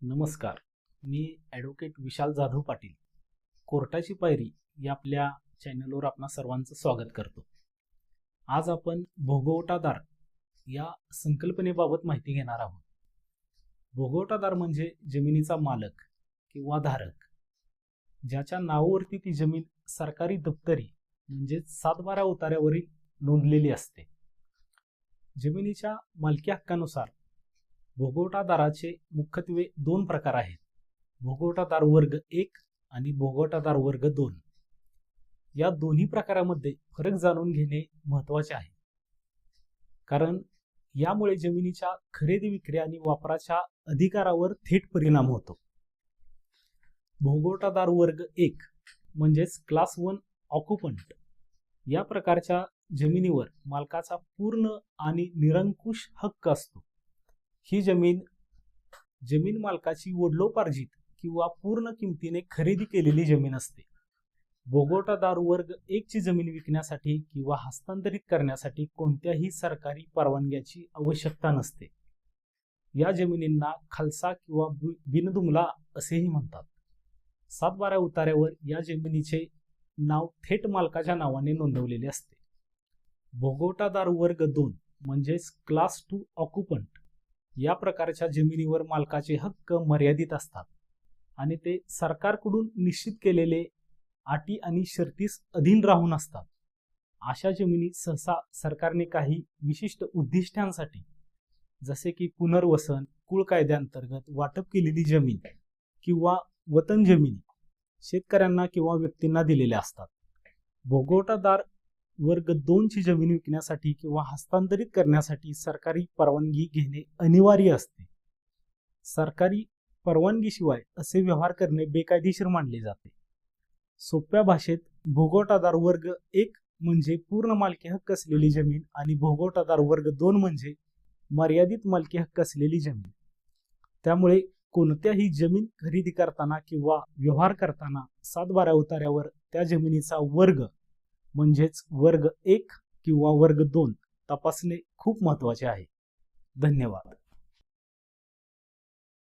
नमस्कार. मी ॲडव्होकेट विशाल जाधव पाटील, कोर्टाची पायरी या आपल्या चॅनलवर आपणा सर्वांचं स्वागत करतो. आज आपण भोगवटादार या संकल्पनेबाबत माहिती घेणार आहोत. भोगवटादार म्हणजे जमिनीचा मालक किंवा धारक, ज्याच्या नावावरती ती जमीन सरकारी दप्तरी म्हणजे 7/12 उतार्यावरील नोंदलेली असते. जमिनीच्या मालकी हक्कानुसार भोगवटादाराचे मुख्यत्वे 2 प्रकार आहेत: भोगवटादार वर्ग 1 आणि भोगवटादार वर्ग 2. या दोन्ही प्रकारामध्ये फरक जाणून घेणे महत्त्वाचे आहे, कारण यामुळे जमिनीच्या खरेदी विक्री आणि वापराच्या अधिकारावर थेट परिणाम होतो. भोगवटादार वर्ग 1 म्हणजेच क्लास 1 ऑक्युपंट या प्रकारच्या जमिनीवर मालकाचा पूर्ण आणि निरंकुश हक्क असतो. ही जमीन मालकाची वडिलोपार्जित किंवा पूर्ण किमतीने खरेदी केलेली जमीन असते. भोगवटादार वर्ग 1 ची जमीन विकण्यासाठी किंवा हस्तांतरित करण्यासाठी कोणत्याही सरकारी परवानग्याची आवश्यकता नसते. या जमिनींना खालसा किंवा बिनदुमला असेही म्हणतात. 7/12 उतार्यावर या जमिनीचे नाव थेट मालकाच्या नावाने नोंदवलेले असते. भोगवटादार वर्ग 2 म्हणजेच क्लास 2 ऑक्युपंट या प्रकारच्या जमिनीवर मालकाचे हक्क मर्यादित असतात आणि ते सरकारकडून निश्चित केलेले अटी आणि शर्तीस अधीन राहून असतात. अशा जमिनी सहसा सरकारने काही विशिष्ट उद्दिष्टांसाठी, जसे की पुनर्वसन, कुळ कायद्याअंतर्गत वाटप केलेली जमीन किंवा वतन जमिनी शेतकऱ्यांना किंवा व्यक्तींना दिलेल्या असतात. भोगवटादार वर्ग 2 ची जमीन विकण्यासाठी किंवा हस्तांतरित करण्यासाठी सरकारी परवानगी घेणे अनिवार्य असते. सरकारी परवानगीशिवाय असे व्यवहार करणे बेकायदेशीर मानले जाते. सोप्या भाषेत भोगवटादार वर्ग 1 म्हणजे पूर्ण मालकी हक्क असलेली जमीन आणि भोगवटादार वर्ग 2 म्हणजे मर्यादित मालकी हक्क असलेली जमीन. त्यामुळे कोणत्याही जमीन खरेदी करताना किंवा व्यवहार करताना 7/12 उतार्यावर त्या जमिनीचा वर्ग म्हणजेच वर्ग 1 किंवा वर्ग 2 तपासणे खूप महत्त्वाचे आहे. धन्यवाद.